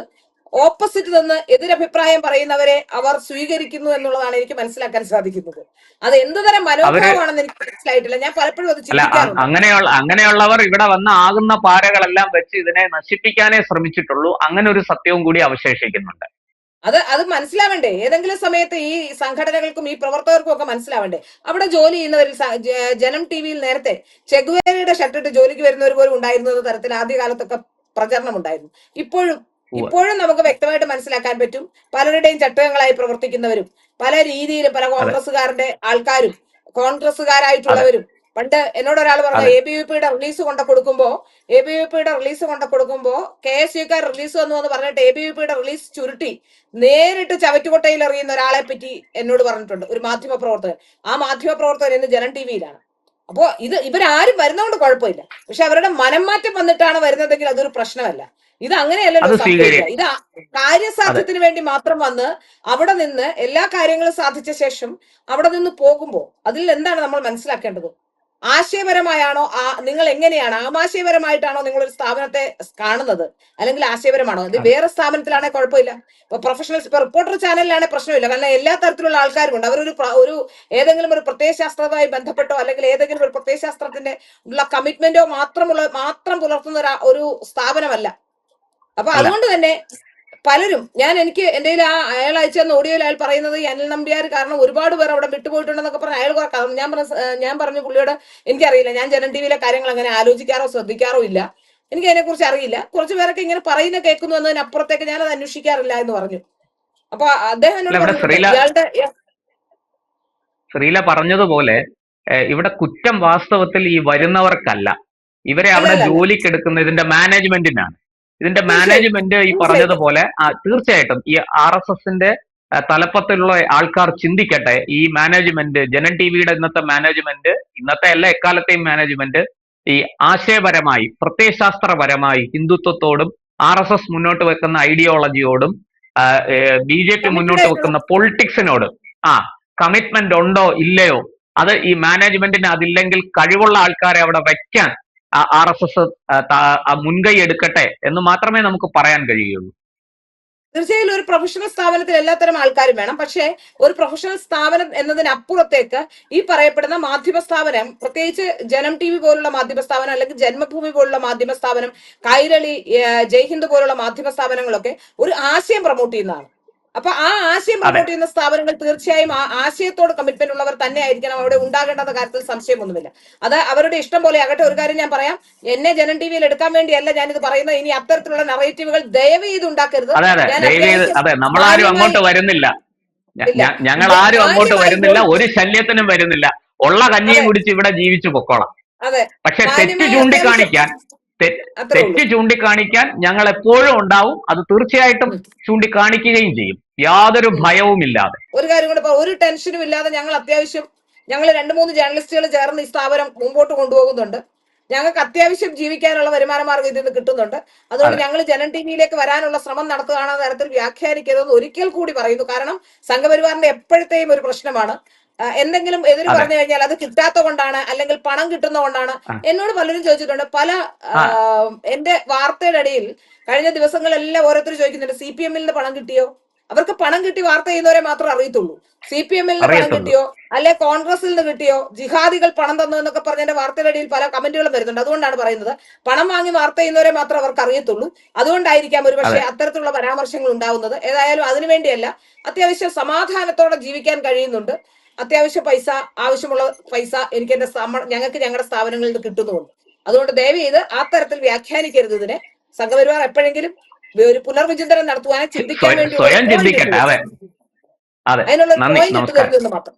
ഓപ്പോസിറ്റ് നിന്ന് എതിരഭിപ്രായം പറയുന്നവരെ അവർ സ്വീകരിക്കുന്നു എന്നുള്ളതാണ് എനിക്ക് മനസ്സിലാക്കാൻ സാധിക്കുന്നത്. അത് എന്തുതരം മനോഭാവമാണെന്ന് എനിക്ക് മനസ്സിലായിട്ടില്ല. ഞാൻ പലപ്പോഴും അത് ചിന്തിക്കാറുണ്ട്. അങ്ങനെയുള്ളവർ ഇവിടെ വന്ന് ആകുന്ന പാരകളെല്ലാം വെച്ച് ഇതിനെ നശിപ്പിക്കാനേ ശ്രമിച്ചിട്ടുള്ളൂ. അങ്ങനെ ഒരു സത്യവും കൂടി അവശേഷിക്കുന്നുണ്ട്. അത് മനസ്സിലാവണ്ടേ? ഏതെങ്കിലും സമയത്ത് ഈ സംഘടനകൾക്കും ഈ പ്രവർത്തകർക്കും ഒക്കെ മനസ്സിലാവണ്ടേ? അവിടെ ജോലി ചെയ്യുന്നവരിൽ ജനം ടിവിയിൽ നേരത്തെ ചെഗുവേരയുടെ ഷർട്ടിട്ട് ജോലിക്ക് വരുന്നവർ പോലും ഉണ്ടായിരുന്നു എന്ന തരത്തിൽ ആദ്യകാലത്തൊക്കെ പ്രചരണം ഉണ്ടായിരുന്നു. ഇപ്പോഴും നമുക്ക് വ്യക്തമായിട്ട് മനസ്സിലാക്കാൻ പറ്റും. പലരുടെയും ചട്ടകങ്ങളായി പ്രവർത്തിക്കുന്നവരും പല രീതിയിലും പല കോൺഗ്രസ്സുകാരുടെ ആൾക്കാരും കോൺഗ്രസ്സുകാരായിട്ടുള്ളവരും. പണ്ട് എന്നോട് ഒരാൾ പറഞ്ഞു ABVPയുടെ റിലീസ് കൊണ്ട കൊടുക്കുമ്പോ KSUക്കാർ റിലീസ് വന്നു എന്ന് പറഞ്ഞിട്ട് ABVPയുടെ റിലീസ് ചുരുട്ടി നേരിട്ട് ചവറ്റുകൊട്ടയിൽ എറിയുന്ന ഒരാളെ പറ്റി എന്നോട് പറഞ്ഞിട്ടുണ്ട് ഒരു മാധ്യമ പ്രവർത്തകൻ. ആ മാധ്യമ പ്രവർത്തകൻ ഇന്ന് ജനം ടിവിയിലാണ്. അപ്പോ ഇവരാരും വരുന്നതുകൊണ്ട് കുഴപ്പമില്ല. പക്ഷെ അവരുടെ മനം മാറ്റം വന്നിട്ടാണ് വരുന്നതെങ്കിൽ അതൊരു പ്രശ്നമല്ല. ഇത് അങ്ങനെയല്ലല്ലോ സംഭവിക്കുക. ഇത് കാര്യസാധ്യത്തിന് വേണ്ടി മാത്രം വന്ന് അവിടെ നിന്ന് എല്ലാ കാര്യങ്ങളും സാധിച്ച ശേഷം അവിടെ നിന്ന് പോകുമ്പോ അതിൽ എന്താണ് നമ്മൾ മനസ്സിലാക്കേണ്ടത്? ആശയപരമായാണോ നിങ്ങൾ എങ്ങനെയാണ് ആമാശയപരമായിട്ടാണോ നിങ്ങൾ ഒരു സ്ഥാപനത്തെ കാണുന്നത്, അല്ലെങ്കിൽ ആശയപരമാണോ? ഇത് വേറെ സ്ഥാപനത്തിലാണെങ്കിൽ കുഴപ്പമില്ല. ഇപ്പൊ പ്രൊഫഷണൽ റിപ്പോർട്ടർ ചാനലിലാണെങ്കിൽ പ്രശ്നമില്ല, കാരണം എല്ലാ തരത്തിലുള്ള ആൾക്കാരും ഉണ്ട്. അവരൊരു ഏതെങ്കിലും ഒരു പ്രത്യയശാസ്ത്രവുമായി ബന്ധപ്പെട്ടോ അല്ലെങ്കിൽ ഏതെങ്കിലും ഒരു പ്രത്യയശാസ്ത്രത്തിന്റെ ഉള്ള കമ്മിറ്റ്മെന്റോ മാത്രം പുലർത്തുന്ന ഒരു സ്ഥാപനമല്ല. അപ്പൊ അതുകൊണ്ട് തന്നെ പലരും എനിക്ക് എന്റെ അയാൾ അയച്ചെന്ന ഓഡിയോയിൽ അയാൾ പറയുന്നത് ഈ അനിൽ നമ്പ്യാർ കാരണം ഒരുപാട് പേർ അവിടെ വിട്ടുപോയിട്ടുണ്ടെന്നൊക്കെ പറഞ്ഞ് അയാൾ ഞാൻ പറഞ്ഞു പുള്ളിയോട് എനിക്കറിയില്ല, ഞാൻ ജനം ടി വിയിലെ കാര്യങ്ങൾ അങ്ങനെ ആലോചിക്കാറോ ശ്രദ്ധിക്കാറോ ഇല്ല, എനിക്ക് അതിനെ കുറിച്ച് അറിയില്ല. കുറച്ചു പേരൊക്കെ ഇങ്ങനെ പറയുന്ന കേൾക്കുന്നു എന്നതിനപ്പുറത്തേക്ക് ഞാനത് അന്വേഷിക്കാറില്ല എന്ന് പറഞ്ഞു. അപ്പൊ അദ്ദേഹം ശ്രീല പറഞ്ഞതുപോലെ ഇവിടെ കുറ്റം വാസ്തവത്തിൽ ഈ വരുന്നവർക്കല്ല, ഇവരെ അവിടെ ജോലിക്കെടുക്കുന്ന ഇതിന്റെ മാനേജ്മെന്റിനാണ്. ഇതിന്റെ മാനേജ്മെന്റ് ഈ പറഞ്ഞതുപോലെ തീർച്ചയായിട്ടും ഈ RSSന്റെ തലപ്പത്തിലുള്ള ആൾക്കാർ ചിന്തിക്കട്ടെ. ഈ മാനേജ്മെന്റ്, ജനം ടിവിയുടെ ഇന്നത്തെ മാനേജ്മെന്റ്, ഇന്നത്തെ അല്ല എക്കാലത്തെയും മാനേജ്മെന്റ് ഈ ആശയപരമായി പ്രത്യയശാസ്ത്രപരമായി ഹിന്ദുത്വത്തോടും RSS മുന്നോട്ട് വെക്കുന്ന ഐഡിയോളജിയോടും BJP മുന്നോട്ട് വെക്കുന്ന പൊളിറ്റിക്സിനോടും കമ്മിറ്റ്മെന്റ് ഉണ്ടോ ഇല്ലയോ, അത് ഈ മാനേജ്മെന്റിന് അതില്ലെങ്കിൽ കഴിവുള്ള ആൾക്കാരെ അവിടെ വെക്കാൻ RSS മുൻകൈ എടുക്കട്ടെ എന്ന് മാത്രമേ നമുക്ക് പറയാൻ കഴിയുള്ളൂ. തീർച്ചയായും ഒരു പ്രൊഫഷണൽ സ്ഥാപനത്തിൽ എല്ലാത്തരം ആൾക്കാരും വേണം. പക്ഷേ ഒരു പ്രൊഫഷണൽ സ്ഥാപനം എന്നതിനപ്പുറത്തേക്ക് ഈ പറയപ്പെടുന്ന മാധ്യമ സ്ഥാപനം, പ്രത്യേകിച്ച് ജനം ടി വി പോലുള്ള മാധ്യമ സ്ഥാപനം, അല്ലെങ്കിൽ ജന്മഭൂമി പോലുള്ള മാധ്യമ സ്ഥാപനം, കൈരളി, ജയ്ഹിന്ദ് പോലുള്ള മാധ്യമ സ്ഥാപനങ്ങളൊക്കെ ഒരു ആശയം പ്രൊമോട്ട് ചെയ്യുന്നതാണ്. അപ്പൊ ആ ആശയം പ്രൊമോട്ട് ചെയ്യുന്ന സ്ഥാപനങ്ങൾ തീർച്ചയായും ആ ആശയത്തോട് കമ്മിറ്റ്മെന്റ് ഉള്ളവർ തന്നെ ആയിരിക്കണം അവിടെ ഉണ്ടാകേണ്ടെന്ന കാര്യത്തിൽ സംശയമൊന്നുമില്ല. അത് അവരുടെ ഇഷ്ടം പോലെ ആകട്ടെ. ഒരു കാര്യം ഞാൻ പറയാം, എന്നെ ജനം ടി വിയിൽ എടുക്കാൻ വേണ്ടിയല്ല ഞാനിത് പറയുന്നത്. ഇനി അത്തരത്തിലുള്ള നറേറ്റീവുകൾ ദയവ് ചെയ്ത് ഉണ്ടാക്കരുത്. നമ്മളാരും അങ്ങോട്ട് വരുന്നില്ല, ഞങ്ങൾ ആരും അങ്ങോട്ട് വരുന്നില്ല, ഒരു ശല്യത്തിനും വരുന്നില്ല. ഉള്ള കഞ്ഞിയും കുടിച്ച് ഇവിടെ ജീവിച്ചു പൊക്കോളാം. പക്ഷെ തെറ്റ് ചൂണ്ടിക്കാണിക്കാൻ ഞങ്ങൾ എപ്പോഴും ഉണ്ടാവും. അത് തീർച്ചയായിട്ടും ചൂണ്ടിക്കാണിക്കുകയും ചെയ്യും, യാതൊരു ഭയവും ഇല്ലാതെ. ഒരു കാര്യം കൂടെ, ഒരു ടെൻഷനും ഇല്ലാതെ ഞങ്ങൾ 2-3 ജേർണലിസ്റ്റുകൾ ചേർന്ന് ഈ സ്ഥാപനം മുമ്പോട്ട് കൊണ്ടുപോകുന്നുണ്ട്. ഞങ്ങൾക്ക് അത്യാവശ്യം ജീവിക്കാനുള്ള വരുമാന മാർഗം ഇതിൽ നിന്ന് കിട്ടുന്നുണ്ട്. അതുകൊണ്ട് ഞങ്ങൾ ജനം ടി വിയിലേക്ക് വരാനുള്ള ശ്രമം നടത്തുകയാണെന്ന തരത്തിൽ വ്യാഖ്യാനിക്കരുതെന്ന് ഒരിക്കൽ കൂടി പറയുന്നു. കാരണം സംഘപരിവാറിന്റെ എപ്പോഴത്തെയും ഒരു പ്രശ്നമാണ്, എന്തെങ്കിലും എതിര് പറഞ്ഞു കഴിഞ്ഞാൽ അത് കിട്ടാത്ത കൊണ്ടാണ്, അല്ലെങ്കിൽ പണം കിട്ടുന്ന കൊണ്ടാണ്. എന്നോട് പലരും ചോദിച്ചിട്ടുണ്ട്. എന്റെ വാർത്തയുടെ ഇടയിൽ കഴിഞ്ഞ ദിവസങ്ങളെല്ലാം ഓരോരുത്തർ ചോദിക്കുന്നുണ്ട്, CPM ൽ നിന്ന് പണം കിട്ടിയോ? അവർക്ക് പണം കിട്ടി വാർത്ത ചെയ്യുന്നവരെ മാത്രമേ അറിയത്തുള്ളൂ. CPM ൽ നിന്ന് പണം കിട്ടിയോ, അല്ലെ കോൺഗ്രസിൽ നിന്ന് കിട്ടിയോ, ജിഹാദികൾ പണം തന്നു എന്നൊക്കെ പറഞ്ഞ എന്റെ വാർത്തയുടെ ഇടയിൽ പല കമന്റുകളും വരുന്നുണ്ട്. അതുകൊണ്ടാണ് പറയുന്നത്, പണം വാങ്ങി വാർത്ത ചെയ്യുന്നവരെ മാത്രം അവർക്ക് അറിയത്തുള്ളൂ. അതുകൊണ്ടായിരിക്കാം ഒരുപക്ഷെ അത്തരത്തിലുള്ള പരാമർശങ്ങൾ ഉണ്ടാവുന്നത്. ഏതായാലും അതിനുവേണ്ടിയല്ല, അത്യാവശ്യം സമാധാനത്തോടെ ജീവിക്കാൻ കഴിയുന്നുണ്ട്. അത്യാവശ്യം ആവശ്യമുള്ള പൈസ ഞങ്ങൾക്ക് ഞങ്ങളുടെ സ്ഥാപനങ്ങളിൽ നിന്ന് കിട്ടുന്നുണ്ട്. അതുകൊണ്ട് ദയവ് ചെയ്ത് ആ തരത്തിൽ വ്യാഖ്യാനിക്കരുത് ഇതിനെ. സംഘപരിവാർ എപ്പോഴെങ്കിലും ഒരു പുനർവിചിന്തനം നടത്തുവാനും ചിന്തിക്കാൻ വേണ്ടി അതിനുള്ള പോയിന്റ് ഇട്ട് തരുന്നു മാത്രം.